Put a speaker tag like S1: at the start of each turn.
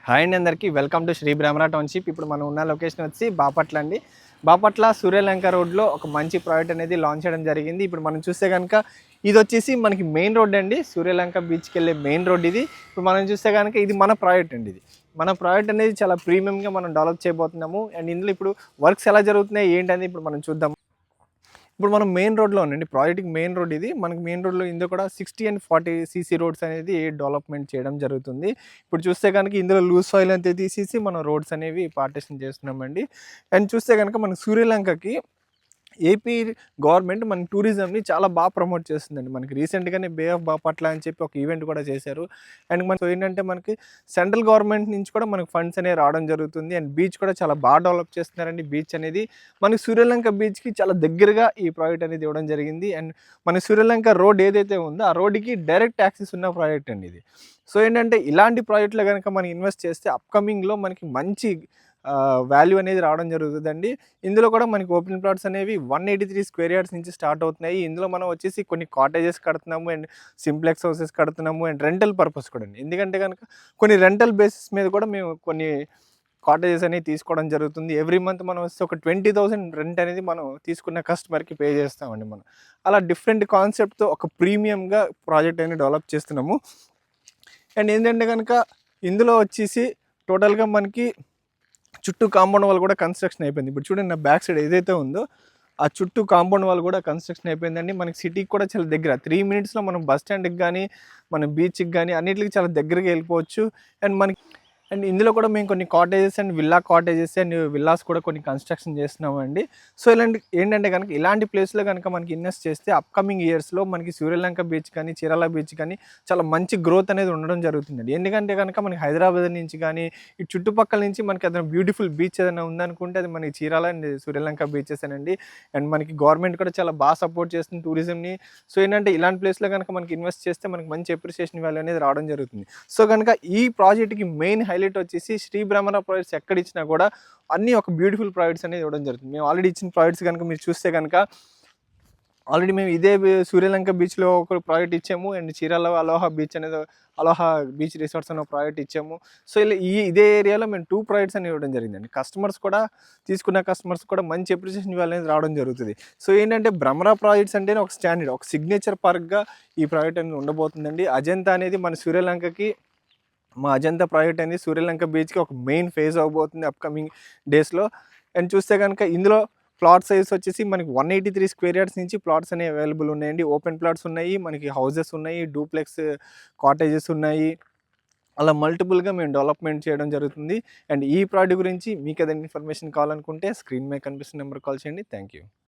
S1: Hi అండి అందరికీ welcome to Sri Brahmara township. ఇప్పుడు మనం ఉన్న లొకేషన్ వచ్చి బాపట్ల అండి. బాపట్ల సూర్యలంక రోడ్లో ఒక మంచి ప్రాజెక్ట్ అనేది లాంచ్ చేయడం జరిగింది. ఇప్పుడు మనం చూస్తే కనుక ఇది వచ్చేసి మనకి మెయిన్ రోడ్ అండి. సూర్యలంక బీచ్కి వెళ్ళే మెయిన్ రోడ్ ఇది. ఇప్పుడు మనం చూస్తే కనుక ఇది మన ప్రాజెక్ట్ అండి. ఇది మన ప్రాజెక్ట్ అనేది చాలా ప్రీమియంగా మనం డెవలప్ చేయబోతున్నాము. అండ్ ఇందులో ఇప్పుడు వర్క్స్ ఎలా జరుగుతున్నాయి ఏంటనేది ఇప్పుడు మనం చూద్దాం. ఇప్పుడు మనం మెయిన్ రోడ్లో ఉండండి. ప్రాజెక్ట్‌కి మెయిన్ రోడ్ ఇది. మనకి మెయిన్ రోడ్లో ఇందులో కూడా 60 అండ్ 40 సీసీ రోడ్స్ అనేది డెవలప్‌మెంట్ చేయడం జరుగుతుంది. ఇప్పుడు చూస్తే గనుక ఇందులో లూజ్ సాయిల్ అంతా తీసేసి మనం రోడ్స్ అనేవి పార్టిషన్ చేస్తున్నామండి. అండ్ చూస్తే గనుక మనకి సూర్యలంకకి ఏపీ గవర్నమెంట్ మన టూరిజంని చాలా బాగా ప్రమోట్ చేస్తుందండి. మనకి రీసెంట్‌గానే బే ఆఫ్ బాపట్ల అని చెప్పి ఒక ఈవెంట్ కూడా చేశారు. అండ్ మనకు ఏంటంటే మనకి సెంట్రల్ గవర్నమెంట్ నుంచి కూడా మనకు ఫండ్స్ అనేవి రావడం జరుగుతుంది. అండ్ బీచ్ కూడా చాలా బాగా డెవలప్ చేస్తున్నారండి. బీచ్ అనేది మనకి సూర్యలంక బీచ్‌కి చాలా దగ్గరగా ఈ ప్రాజెక్ట్ అనేది ఇవ్వడం జరిగింది. అండ్ మన సూర్యలంక రోడ్ ఏదైతే ఉందో ఆ రోడ్డుకి డైరెక్ట్ యాక్సెస్ ఉన్న ప్రాజెక్ట్ అండి ఇది. సో ఏంటంటే ఇలాంటి ప్రాజెక్ట్‌లో గనుక మనం ఇన్వెస్ట్ చేస్తే అప్‌కమింగ్‌లో మనకి మంచి వాల్యూ అనేది రావడం జరుగుతుందండి. ఇందులో కూడా మనకి ఓపెన్ ప్లాట్స్ అనేవి 183 స్క్వేర్ యార్డ్స్ నుంచి స్టార్ట్ అవుతున్నాయి. ఇందులో మనం వచ్చేసి కొన్ని కాటేజెస్ కడుతున్నాము అండ్ సింప్లెక్స్ హౌసెస్ కడుతున్నాము అండ్ రెంటల్ పర్పస్ కూడా అండి. ఎందుకంటే కనుక కొన్ని రెంటల్ బేసిస్ మీద కూడా మేము కొన్ని కాటేజెస్ అనేవి తీసుకోవడం జరుగుతుంది. ఎవ్రీ మంత్ మనం వస్తే ఒక 20,000 రెంట్ అనేది మనం తీసుకున్న కస్టమర్‌కి పే చేస్తామండి మనం. అలా డిఫరెంట్ కాన్సెప్ట్‌తో ఒక ప్రీమియంగా ప్రాజెక్ట్ అనేది డెవలప్ చేస్తున్నాము. అండ్ ఏంటంటే కనుక ఇందులో వచ్చేసి టోటల్‌గా మనకి చుట్టూ కాంపౌండ్ వాల్ కూడా కన్స్ట్రక్షన్ అయిపోయింది. ఇప్పుడు చూడండి నా బ్యాక్ సైడ్ ఏదైతే ఉందో ఆ చుట్టూ కాంపౌండ్ వాల్ కూడా కన్స్ట్రక్షన్ అయిపోయిందండి. మనకి సిటీకి కూడా చాలా దగ్గర 3 మినిట్స్‌లో మనం బస్ స్టాండ్‌కి కానీ, మన బీచ్‌కి కానీ అన్నిటికి చాలా దగ్గరగా వెళ్ళిపోవచ్చు. అండ్ మనకి అండ్ ఇందులో కూడా మేము కొన్ని cottages and cottages and villas కూడా కొన్ని కన్స్ట్రక్షన్ చేస్తున్నామండి. సో ఇలాంటి ఏంటంటే కనుక ఇలాంటి ప్లేస్లో కనుక మనకి ఇన్వెస్ట్ చేస్తే అప్కమింగ్ ఇయర్స్లో మనకి సూర్యలంక బీచ్ కానీ, చీరాల బీచ్ కానీ చాలా మంచి గ్రోత్ అనేది ఉండడం జరుగుతుందండి. ఎందుకంటే కనుక మనకి హైదరాబాద్ నుంచి కానీ ఈ చుట్టుపక్కల నుంచి మనకి ఏదైనా బ్యూటిఫుల్ బీచ్ ఏదైనా ఉందనుకుంటే అది మనకి చీరాల అండ్ సూర్యలంక బీచెస్ అనండి. అండ్ మనకి గవర్నమెంట్ కూడా చాలా బాగా సపోర్ట్ చేస్తుంది టూరిజంని. సో ఏంటంటే ఇలాంటి ప్లేస్లో కనుక మనకి ఇన్వెస్ట్ చేస్తే మనకి మంచి అప్రిసియేషన్ వాల్యూ అనేది రావడం జరుగుతుంది. సో కనుక ఈ ప్రాజెక్ట్‌కి మెయిన్ హైలైట్ వచ్చేసి శ్రీ బ్రహ్మణ ప్రాజెక్ట్స్ ఎక్కడ ఇచ్చినా కూడా అన్నీ ఒక బ్యూటిఫుల్ ప్రాజెక్ట్స్ అనేది ఇవ్వడం జరుగుతుంది. మేము ఆల్రెడీ ఇచ్చిన ప్రాజెక్ట్స్ కనుక మీరు చూస్తే కనుక ఆల్రెడీ మేము ఇదే సూర్యలంక బీచ్‌లో ఒక ప్రాజెక్ట్ ఇచ్చాము. అండ్ చీరాల అలోహా బీచ్ అనేది అలోహా బీచ్ రిసార్ట్స్ అనే ప్రాజెక్ట్ ఇచ్చాము. సో ఇలా ఇదే ఏరియాలో మేము 2 ప్రాజెక్ట్స్ అని ఇవ్వడం జరిగిందండి. కస్టమర్స్ కూడా తీసుకున్న కస్టమర్స్ కూడా మంచి అప్రిసియేషన్ వాల్యూ అనేది రావడం జరుగుతుంది. సో ఏంటంటే భ్రమరా ప్రాజెక్ట్స్ అంటేనే ఒక స్టాండర్డ్, ఒక సిగ్నేచర్ పార్క్‌గా ఈ ప్రాజెక్ట్ అనేది ఉండబోతుందండి. అజంతా అనేది మన సూర్యలంకకి మా అజంతా ప్రాజెక్ట్ అనేది సూర్యలంక బీచ్‌కి ఒక మెయిన్ ఫేజ్ అవ్వబోతుంది అప్‌కమింగ్ డేస్‌లో. అండ్ చూస్తే గనుక ఇందులో ప్లాట్ సైజ్ వచ్చేసి మనకి 183 స్క్వేర్ యార్డ్స్ నుంచి ప్లాట్స్ అనేవి అవైలబుల్ ఉన్నాయండి. ఓపెన్ ప్లాట్స్ ఉన్నాయి, మనకి హౌసెస్ ఉన్నాయి, డూప్లెక్స్ కాటేజెస్ ఉన్నాయి. అలా మల్టిపుల్‌గా మేము డెవలప్‌మెంట్ చేయడం జరుగుతుంది. అండ్ ఈ ప్రాజెక్ట్ గురించి మీకు ఏదైనా ఇన్ఫర్మేషన్ కావాలనుకుంటే స్క్రీన్ మీద కనిపిస్తున్న నెంబర్‌కి కాల్ చేయండి. Thank you.